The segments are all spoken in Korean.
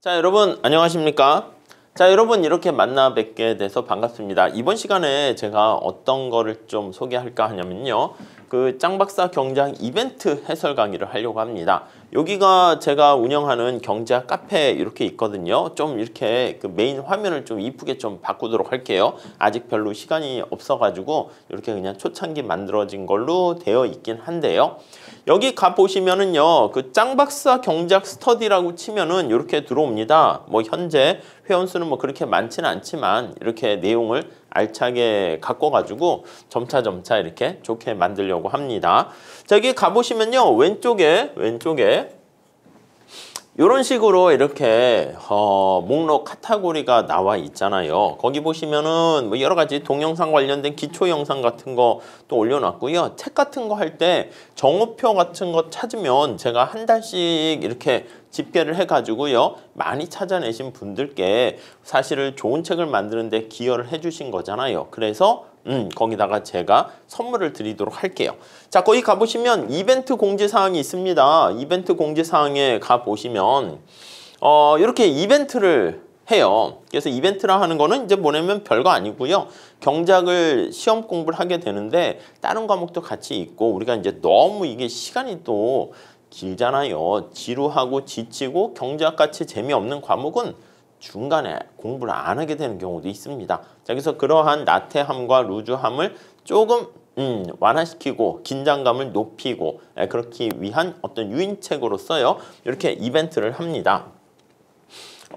자, 여러분 안녕하십니까? 자, 여러분 이렇게 만나 뵙게 돼서 반갑습니다. 이번 시간에 제가 어떤 거를 좀 소개할까 하냐면요. 그 짱박사 경제학 이벤트 해설 강의를 하려고 합니다. 여기가 제가 운영하는 경제학 카페 이렇게 있거든요. 좀 이렇게 그 메인 화면을 좀 이쁘게 좀 바꾸도록 할게요. 아직 별로 시간이 없어가지고 이렇게 그냥 초창기 만들어진 걸로 되어 있긴 한데요. 여기 가보시면은요, 그 짱박사 경제학 스터디라고 치면은 이렇게 들어옵니다. 뭐 현재 회원수는 뭐 그렇게 많지는 않지만 이렇게 내용을 알차게 갖고 점차 이렇게 좋게 만들려고 합니다. 자, 여기 가보시면요, 왼쪽에 이런 식으로 이렇게 목록 카테고리가 나와 있잖아요. 거기 보시면은 뭐 여러 가지 동영상 관련된 기초 영상 같은 거 또 올려놨고요. 책 같은 거 할 때 정오표 같은 거 찾으면 제가 한 달씩 이렇게 집계를 해가지고요. 많이 찾아내신 분들께 사실은 좋은 책을 만드는데 기여를 해주신 거잖아요. 그래서 거기다가 제가 선물을 드리도록 할게요. 자, 거기 가보시면 이벤트 공지사항이 있습니다. 이벤트 공지사항에 가보시면 이렇게 이벤트를 해요. 그래서 이벤트라 하는 거는 이제 뭐냐면 별거 아니고요. 경제학을 시험 공부를 하게 되는데 다른 과목도 같이 있고 우리가 이제 너무 이게 시간이 또 길잖아요. 지루하고 지치고 경제학같이 재미없는 과목은 중간에 공부를 안 하게 되는 경우도 있습니다. 자, 그래서 그러한 나태함과 루즈함을 조금 완화시키고 긴장감을 높이고 그렇기 위한 어떤 유인책으로서요. 이렇게 이벤트를 합니다.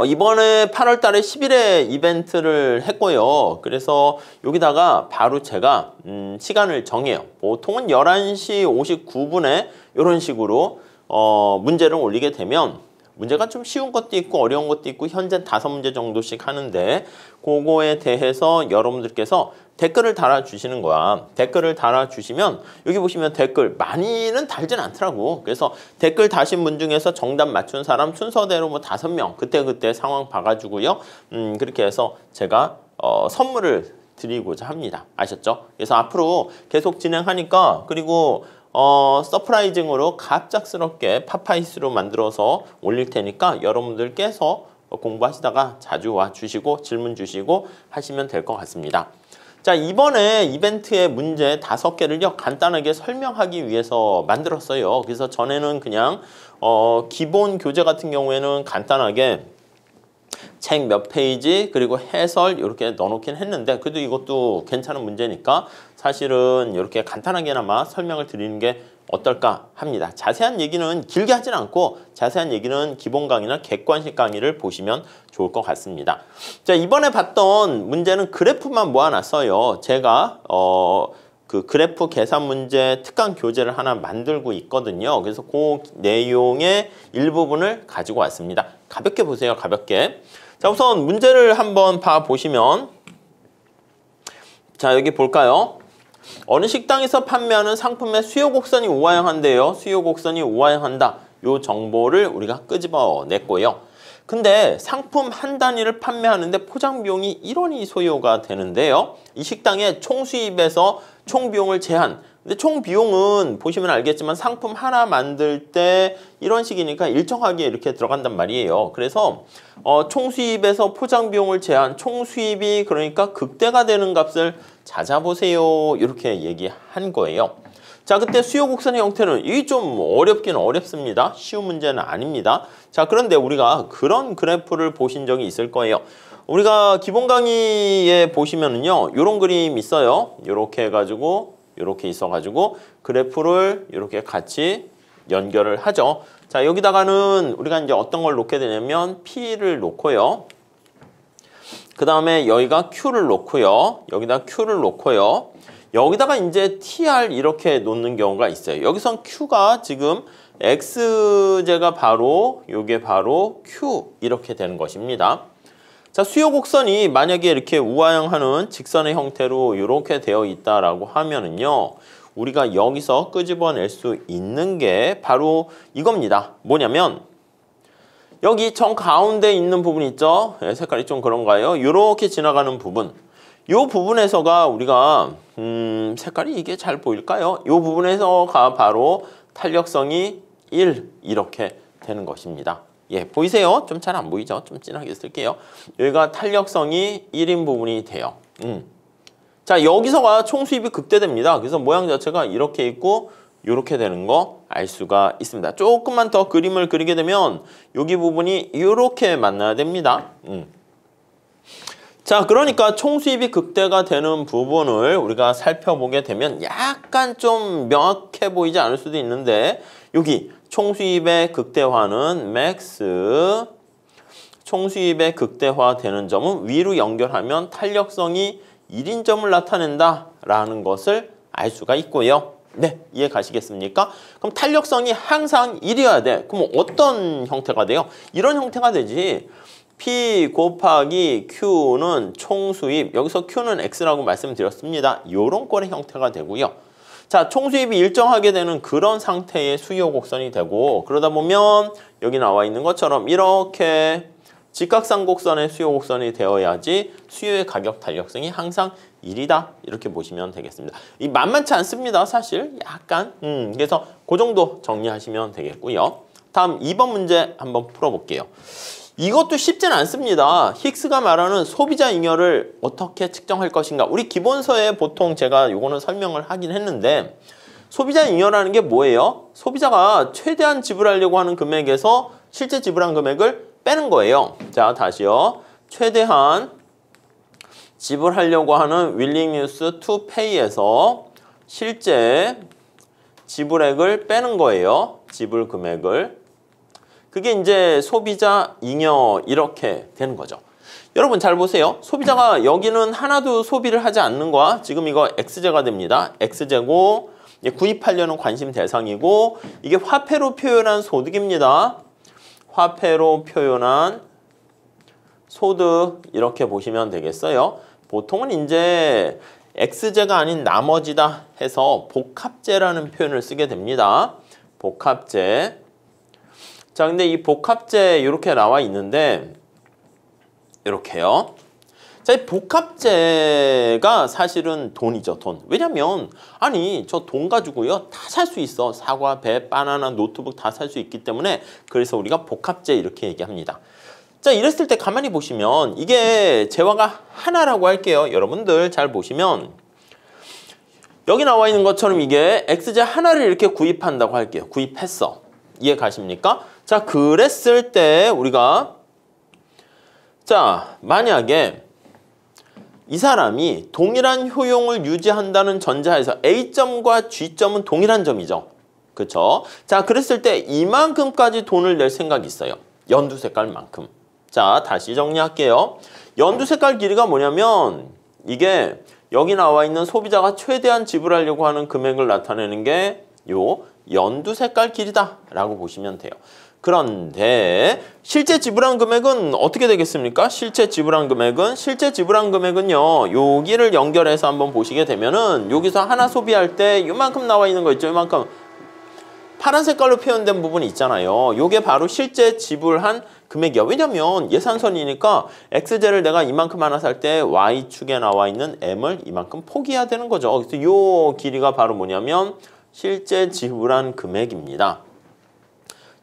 이번에 8월 달에 10일에 이벤트를 했고요. 그래서 여기다가 바로 제가 시간을 정해요. 보통은 11시 59분에 이런 식으로 문제를 올리게 되면 문제가 좀 쉬운 것도 있고 어려운 것도 있고 현재 5문제 정도씩 하는데 그거에 대해서 여러분들께서 댓글을 달아주시는 거야. 댓글을 달아주시면 여기 보시면 댓글 많이는 달진 않더라고. 그래서 댓글 다신 분 중에서 정답 맞춘 사람 순서대로 뭐 5명 그때 상황 봐가지고요. 그렇게 해서 제가 선물을 드리고자 합니다. 아셨죠? 그래서 앞으로 계속 진행하니까 그리고 서프라이징으로 갑작스럽게 팝아이스로 만들어서 올릴 테니까 여러분들께서 공부하시다가 자주 와주시고 질문 주시고 하시면 될 것 같습니다. 자, 이번에 이벤트의 문제 5개를요 간단하게 설명하기 위해서 만들었어요. 그래서 전에는 그냥 기본 교재 같은 경우에는 간단하게 책 몇 페이지 그리고 해설 이렇게 넣어놓긴 했는데 그래도 이것도 괜찮은 문제니까 사실은 이렇게 간단하게나마 설명을 드리는 게 어떨까 합니다. 자세한 얘기는 길게 하진 않고 자세한 얘기는 기본 강의나 객관식 강의를 보시면 좋을 것 같습니다. 자, 이번에 봤던 문제는 그래프만 모아놨어요. 제가 그 그래프 계산 문제 특강 교재를 하나 만들고 있거든요. 그래서 그 내용의 일부분을 가지고 왔습니다. 가볍게 보세요. 가볍게. 자, 우선 문제를 한번 봐보시면 자, 여기 볼까요? 어느 식당에서 판매하는 상품의 수요 곡선이 우하향한데요. 수요 곡선이 우하향한다. 요 정보를 우리가 끄집어냈고요. 근데 상품 한 단위를 판매하는데 포장 비용이 1원이 소요가 되는데요. 이 식당의 총 수입에서 총 비용을 제한. 근데 총 비용은 보시면 알겠지만 상품 하나 만들 때 이런 식이니까 일정하게 이렇게 들어간단 말이에요. 그래서 총 수입에서 포장 비용을 제한, 총 수입이 그러니까 극대가 되는 값을 찾아보세요. 이렇게 얘기한 거예요. 자, 그때 수요 곡선의 형태는 이게 좀 어렵긴 어렵습니다. 쉬운 문제는 아닙니다. 자, 그런데 우리가 그런 그래프를 보신 적이 있을 거예요. 우리가 기본 강의에 보시면은요, 요런 그림 있어요. 요렇게 해가지고 이렇게 있어가지고 그래프를 이렇게 같이 연결을 하죠. 자, 여기다가는 우리가 이제 어떤 걸 놓게 되냐면 P를 놓고요. 그 다음에 여기가 Q를 놓고요. 여기다 Q를 놓고요. 여기다가 이제 TR 이렇게 놓는 경우가 있어요. 여기선 Q가 지금 X제가 바로 요게 바로 Q 이렇게 되는 것입니다. 자, 수요 곡선이 만약에 이렇게 우하향하는 직선의 형태로 이렇게 되어 있다라고 하면은요. 우리가 여기서 끄집어낼 수 있는 게 바로 이겁니다. 뭐냐면 여기 정 가운데 있는 부분 있죠? 색깔이 좀 그런가요? 이렇게 지나가는 부분. 이 부분에서가 우리가 색깔이 이게 잘 보일까요? 이 부분에서가 바로 탄력성이 1 이렇게 되는 것입니다. 예, 보이세요? 좀 잘 안 보이죠? 좀 진하게 쓸게요. 여기가 탄력성이 1인 부분이 돼요. 자, 여기서가 총수입이 극대됩니다. 그래서 모양 자체가 이렇게 있고 이렇게 되는 거 알 수가 있습니다. 조금만 더 그림을 그리게 되면 여기 부분이 이렇게 만나야 됩니다. 자, 그러니까 총수입이 극대가 되는 부분을 우리가 살펴보게 되면 약간 좀 명확해 보이지 않을 수도 있는데 여기 총수입의 극대화는 맥스, 총수입의 극대화되는 점은 위로 연결하면 탄력성이 1인 점을 나타낸다라는 것을 알 수가 있고요. 네, 이해 가시겠습니까? 그럼 탄력성이 항상 1이어야 돼. 그럼 어떤 형태가 돼요? 이런 형태가 되지. P 곱하기 Q는 총수입, 여기서 Q는 X라고 말씀드렸습니다. 요런 꼴의 형태가 되고요. 자, 총수입이 일정하게 되는 그런 상태의 수요 곡선이 되고 그러다 보면 여기 나와 있는 것처럼 이렇게 직각상 곡선의 수요 곡선이 되어야지 수요의 가격 탄력성이 항상 1이다 이렇게 보시면 되겠습니다. 이 만만치 않습니다. 사실 약간 그래서 그 정도 정리하시면 되겠고요. 다음 2번 문제 한번 풀어볼게요. 이것도 쉽진 않습니다. 힉스가 말하는 소비자 잉여를 어떻게 측정할 것인가. 우리 기본서에 보통 제가 요거는 설명을 하긴 했는데 소비자 잉여라는 게 뭐예요? 소비자가 최대한 지불하려고 하는 금액에서 실제 지불한 금액을 빼는 거예요. 자, 다시요. 최대한 지불하려고 하는 willingness to pay에서 실제 지불액을 빼는 거예요. 지불 금액을. 그게 이제 소비자 잉여 이렇게 되는 거죠. 여러분 잘 보세요. 소비자가 여기는 하나도 소비를 하지 않는 거야. 지금 이거 X제가 됩니다. X제고 구입하려는 관심 대상이고 이게 화폐로 표현한 소득입니다. 화폐로 표현한 소득 이렇게 보시면 되겠어요. 보통은 이제 X제가 아닌 나머지다 해서 복합제라는 표현을 쓰게 됩니다. 복합제. 자, 근데 이 복합제 이렇게 나와 있는데 이렇게요. 자, 이 복합제가 사실은 돈이죠, 돈. 왜냐면 아니 저 돈 가지고요 다 살 수 있어. 사과, 배, 바나나, 노트북 다 살 수 있기 때문에 그래서 우리가 복합제 이렇게 얘기합니다. 자, 이랬을 때 가만히 보시면 이게 재화가 하나라고 할게요. 여러분들 잘 보시면 여기 나와 있는 것처럼 이게 X제 하나를 이렇게 구입한다고 할게요. 구입했어. 이해 가십니까? 자, 그랬을 때 우리가 자, 만약에 이 사람이 동일한 효용을 유지한다는 전제하에서 A점과 G점은 동일한 점이죠. 그렇죠? 자, 그랬을 때 이만큼까지 돈을 낼 생각이 있어요. 연두 색깔만큼. 자, 다시 정리할게요. 연두 색깔 길이가 뭐냐면 이게 여기 나와 있는 소비자가 최대한 지불하려고 하는 금액을 나타내는 게 요 연두 색깔 길이다 라고 보시면 돼요. 그런데 실제 지불한 금액은 어떻게 되겠습니까? 실제 지불한 금액은요. 여기를 연결해서 한번 보시게 되면은 여기서 하나 소비할 때 요만큼 나와 있는 거 있죠. 요만큼 파란 색깔로 표현된 부분이 있잖아요. 요게 바로 실제 지불한 금액이야. 왜냐면 예산선이니까 X제를 내가 이만큼 하나 살 때 Y축에 나와 있는 M을 이만큼 포기해야 되는 거죠. 그래서 요 길이가 바로 뭐냐면 실제 지불한 금액입니다.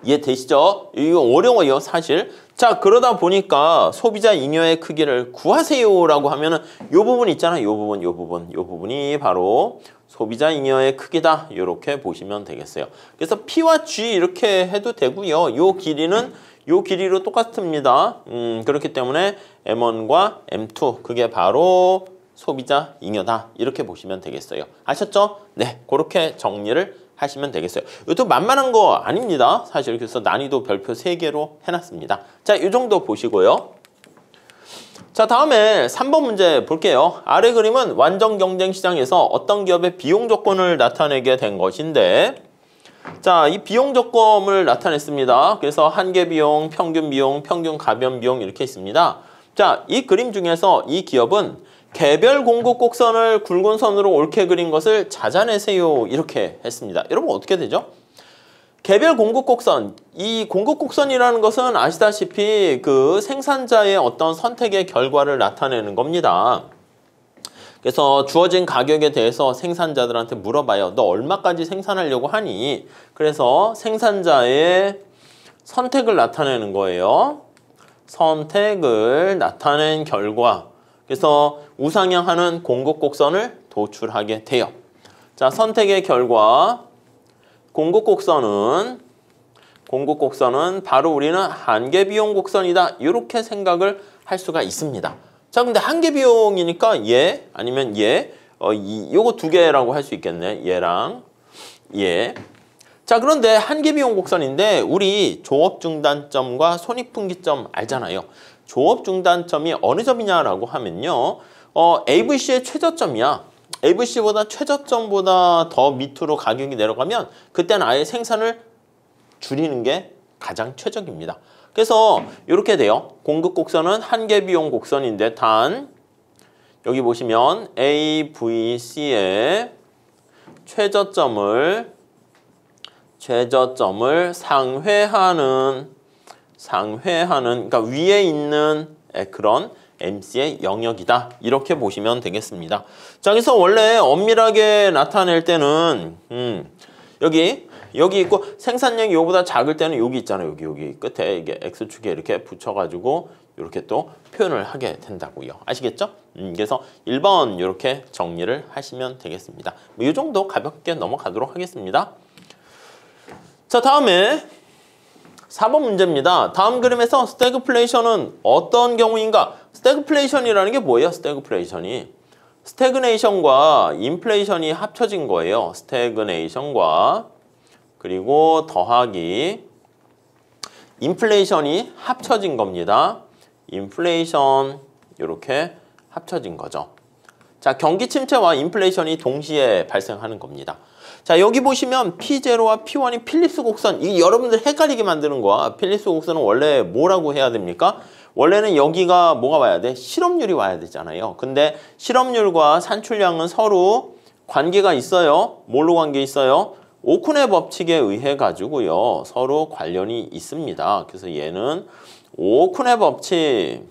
이해되시죠? 이거 어려워요, 사실. 자, 그러다 보니까 소비자 잉여의 크기를 구하세요라고 하면은 요 부분 있잖아요. 요 부분이 바로 소비자 잉여의 크기다. 이렇게 보시면 되겠어요. 그래서 P와 G 이렇게 해도 되고요. 요 길이는 요 길이로 똑같습니다. 그렇기 때문에 M1과 M2 그게 바로 소비자 잉여다. 이렇게 보시면 되겠어요. 아셨죠? 네, 그렇게 정리를 하시면 되겠어요. 이것도 만만한 거 아닙니다. 사실 그래서 난이도 별표 3개로 해놨습니다. 자, 이 정도 보시고요. 자, 다음에 3번 문제 볼게요. 아래 그림은 완전 경쟁 시장에서 어떤 기업의 비용 조건을 나타내게 된 것인데 자, 이 비용 조건을 나타냈습니다. 그래서 한계 비용, 평균 가변 비용 이렇게 있습니다. 자, 이 그림 중에서 이 기업은 개별 공급 곡선을 굵은 선으로 옳게 그린 것을 찾아내세요. 이렇게 했습니다. 여러분 어떻게 되죠? 개별 공급 곡선. 이 공급 곡선이라는 것은 아시다시피 그 생산자의 어떤 선택의 결과를 나타내는 겁니다. 그래서 주어진 가격에 대해서 생산자들한테 물어봐요. 너 얼마까지 생산하려고 하니? 그래서 생산자의 선택을 나타내는 거예요. 선택을 나타낸 결과 그래서 우상향하는 공급곡선을 도출하게 돼요. 자, 선택의 결과 공급곡선은 바로 우리는 한계비용 곡선이다. 이렇게 생각을 할 수가 있습니다. 자, 근데 한계비용이니까 얘 아니면 얘 요거 두 개라고 할 수 있겠네. 얘랑 얘. 자, 그런데 한계비용 곡선인데 우리 조업중단점과 손익분기점 알잖아요. 조업중단점이 어느 점이냐라고 하면요. AVC의 최저점이야. AVC보다 최저점보다 더 밑으로 가격이 내려가면 그때는 아예 생산을 줄이는 게 가장 최적입니다. 그래서 이렇게 돼요. 공급곡선은 한계비용 곡선인데 단 여기 보시면 AVC의 최저점을 상회하는 그러니까 위에 있는 그런 MC의 영역이다. 이렇게 보시면 되겠습니다. 자, 그래서 원래 엄밀하게 나타낼 때는 여기 있고 생산량이 이거보다 작을 때는 여기 있잖아요. 여기 끝에 이게 X축에 이렇게 붙여가지고 이렇게 또 표현을 하게 된다고요. 아시겠죠? 그래서 1번 이렇게 정리를 하시면 되겠습니다. 뭐 이 정도 가볍게 넘어가도록 하겠습니다. 자, 다음에 4번 문제입니다. 다음 그림에서 스태그플레이션은 어떤 경우인가? 스태그플레이션이라는 게 뭐예요? 스태그플레이션이 스태그네이션과 인플레이션이 합쳐진 거예요. 스태그네이션과 그리고 더하기 인플레이션이 합쳐진 겁니다. 인플레이션 이렇게 합쳐진 거죠. 자, 경기 침체와 인플레이션이 동시에 발생하는 겁니다. 자, 여기 보시면 P0와 P1이 필립스 곡선. 이 여러분들 헷갈리게 만드는 거야. 필립스 곡선은 원래 뭐라고 해야 됩니까? 원래는 여기가 뭐가 와야 돼? 실업률이 와야 되잖아요. 근데 실업률과 산출량은 서로 관계가 있어요. 뭘로 관계 있어요? 오쿤의 법칙에 의해 가지고요. 서로 관련이 있습니다. 그래서 얘는 오쿤의 법칙에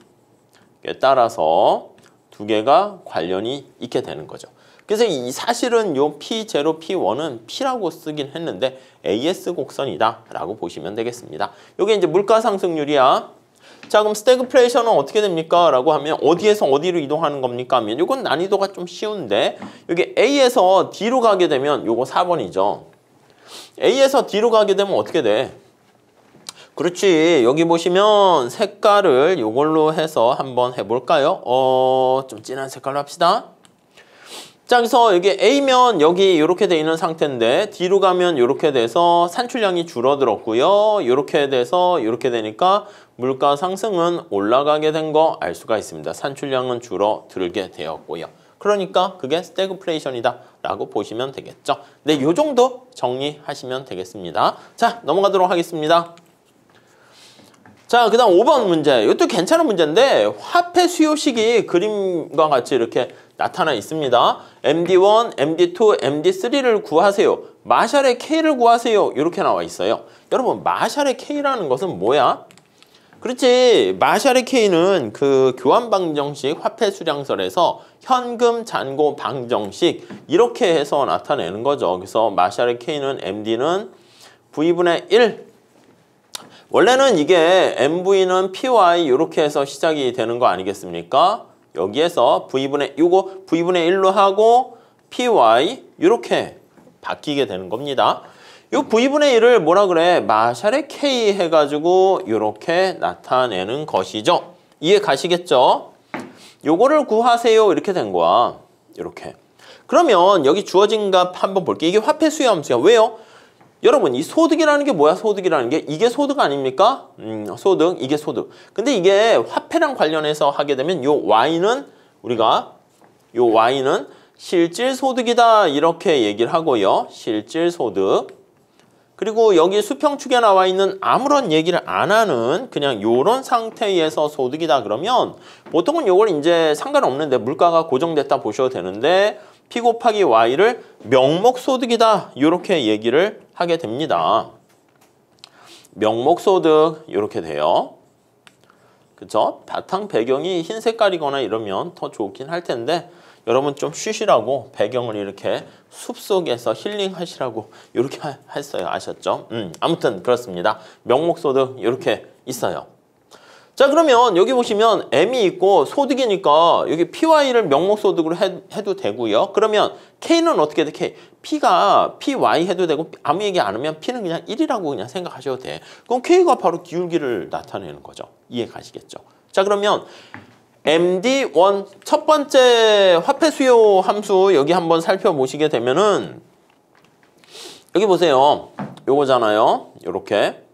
따라서 두 개가 관련이 있게 되는 거죠. 그래서 이 사실은 요 P0, P1은 P라고 쓰긴 했는데 AS 곡선이다 라고 보시면 되겠습니다. 요게 이제 물가 상승률이야. 자, 그럼 스태그플레이션은 어떻게 됩니까? 라고 하면 어디에서 어디로 이동하는 겁니까? 하면 요건 난이도가 좀 쉬운데 여기 A에서 D로 가게 되면 요거 4번이죠. A에서 D로 가게 되면 어떻게 돼? 그렇지. 여기 보시면 색깔을 요걸로 해서 한번 해볼까요? 좀 진한 색깔로 합시다. 자, 그래서 여기 A면 여기 이렇게 돼 있는 상태인데 D로 가면 이렇게 돼서 산출량이 줄어들었고요. 이렇게 돼서 이렇게 되니까 물가 상승은 올라가게 된 거 알 수가 있습니다. 산출량은 줄어들게 되었고요. 그러니까 그게 스태그플레이션이다 라고 보시면 되겠죠. 네, 이 정도 정리하시면 되겠습니다. 자, 넘어가도록 하겠습니다. 자, 그 다음 5번 문제. 이것도 괜찮은 문제인데 화폐 수요식이 그림과 같이 이렇게 나타나 있습니다. MD1, MD2, MD3를 구하세요. 마샬의 K를 구하세요. 이렇게 나와 있어요. 여러분, 마샬의 K라는 것은 뭐야? 그렇지. 마샬의 K는 그 교환방정식 화폐 수량설에서 현금 잔고 방정식 이렇게 해서 나타내는 거죠. 그래서 마샬의 K는 MD는 V분의 1. 원래는 이게 MV는 PY 이렇게 해서 시작이 되는 거 아니겠습니까? 여기에서 V분의 요거 V분의 1로 하고 PY 이렇게 바뀌게 되는 겁니다. 요 V분의 1을 뭐라 그래? 마샬의 K 해가지고 이렇게 나타내는 것이죠. 이해 가시겠죠? 요거를 구하세요. 이렇게 된 거야. 이렇게. 그러면 여기 주어진 값 한번 볼게요. 이게 화폐 수요 함수야. 왜요? 여러분, 이 소득이라는 게 뭐야? 소득이라는 게 이게 소득 아닙니까? 소득, 이게 소득. 근데 이게 화폐랑 관련해서 하게 되면 요 Y는 우리가 요 Y는 실질 소득이다 이렇게 얘기를 하고요. 실질 소득. 그리고 여기 수평축에 나와 있는 아무런 얘기를 안 하는 그냥 요런 상태에서 소득이다 그러면 보통은 요걸 이제 상관없는데 물가가 고정됐다 보셔도 되는데 P 곱하기 Y를 명목소득이다 이렇게 얘기를 하게 됩니다. 명목소득 이렇게 돼요. 그쵸? 바탕 배경이 흰 색깔이거나 이러면 더 좋긴 할 텐데 여러분 좀 쉬시라고 배경을 이렇게 숲속에서 힐링하시라고 이렇게 했어요. 아셨죠? 아무튼 그렇습니다. 명목소득 이렇게 있어요. 자, 그러면 여기 보시면 M이 있고 소득이니까 여기 PY를 명목소득으로 해도 되고요. 그러면 K는 어떻게 돼? K. P가 PY 해도 되고 아무 얘기 안 하면 P는 그냥 1이라고 그냥 생각하셔도 돼. 그럼 K가 바로 기울기를 나타내는 거죠. 이해 가시겠죠? 자, 그러면 MD1 첫 번째 화폐 수요 함수 여기 한번 살펴보시게 되면은 여기 보세요. 요거잖아요. 요렇게.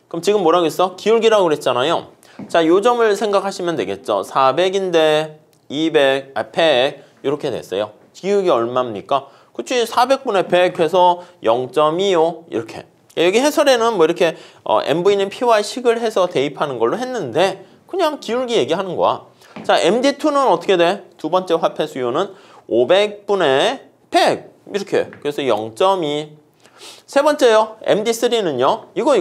그럼 지금 뭐라고 했어? 기울기라고 그랬잖아요. 자, 요 점을 생각하시면 되겠죠. 400인데 200, 100 이렇게 됐어요. 기울기 얼마입니까? 그치, 400분의 100 해서 0.25 이렇게. 여기 해설에는 뭐 이렇게 MV는 P와 식을 해서 대입하는 걸로 했는데 그냥 기울기 얘기하는 거야. 자, MD2는 어떻게 돼? 두 번째 화폐 수요는 500분의 100 이렇게. 그래서 0.2. 세 번째요. MD3는요. 이거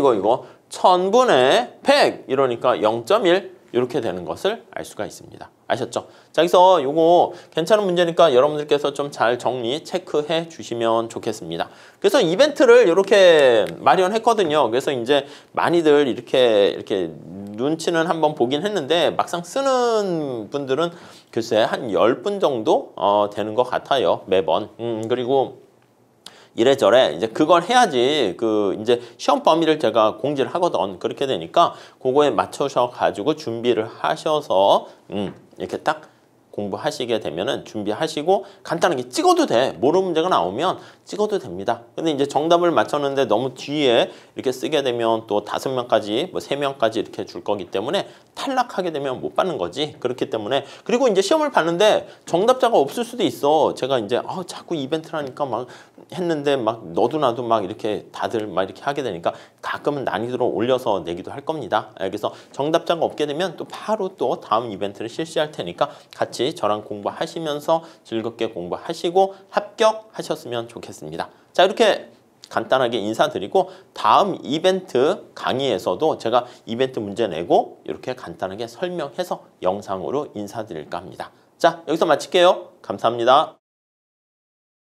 1000분의 100 이러니까 0.1 이렇게 되는 것을 알 수가 있습니다. 아셨죠? 자, 여기서 요거 괜찮은 문제니까 여러분들께서 좀 잘 정리, 체크해 주시면 좋겠습니다. 그래서 이벤트를 이렇게 마련했거든요. 그래서 이제 많이들 이렇게 눈치는 한번 보긴 했는데 막상 쓰는 분들은 글쎄 한 10분 정도 되는 것 같아요. 매번. 그리고 이래저래 이제 그걸 해야지 그 이제 시험 범위를 제가 공지를 하거든. 그렇게 되니까 그거에 맞춰서 가지고 준비를 하셔서 이렇게 딱 공부하시게 되면은 준비하시고 간단하게 찍어도 돼. 모르는 문제가 나오면 찍어도 됩니다. 근데 이제 정답을 맞췄는데 너무 뒤에 이렇게 쓰게 되면 또 5명까지 뭐 3명까지 이렇게 줄 거기 때문에 탈락하게 되면 못 받는 거지. 그렇기 때문에 그리고 이제 시험을 봤는데 정답자가 없을 수도 있어. 제가 이제 자꾸 이벤트라니까 막 했는데 막 너도 나도 막 이렇게 다들 막 이렇게 하게 되니까 가끔은 난이도를 올려서 내기도 할 겁니다. 그래서 정답자가 없게 되면 또 바로 또 다음 이벤트를 실시할 테니까 같이 저랑 공부하시면서 즐겁게 공부하시고 합격하셨으면 좋겠습니다. 자, 이렇게 간단하게 인사드리고 다음 이벤트 강의에서도 제가 이벤트 문제 내고 이렇게 간단하게 설명해서 영상으로 인사드릴까 합니다. 자, 여기서 마칠게요. 감사합니다.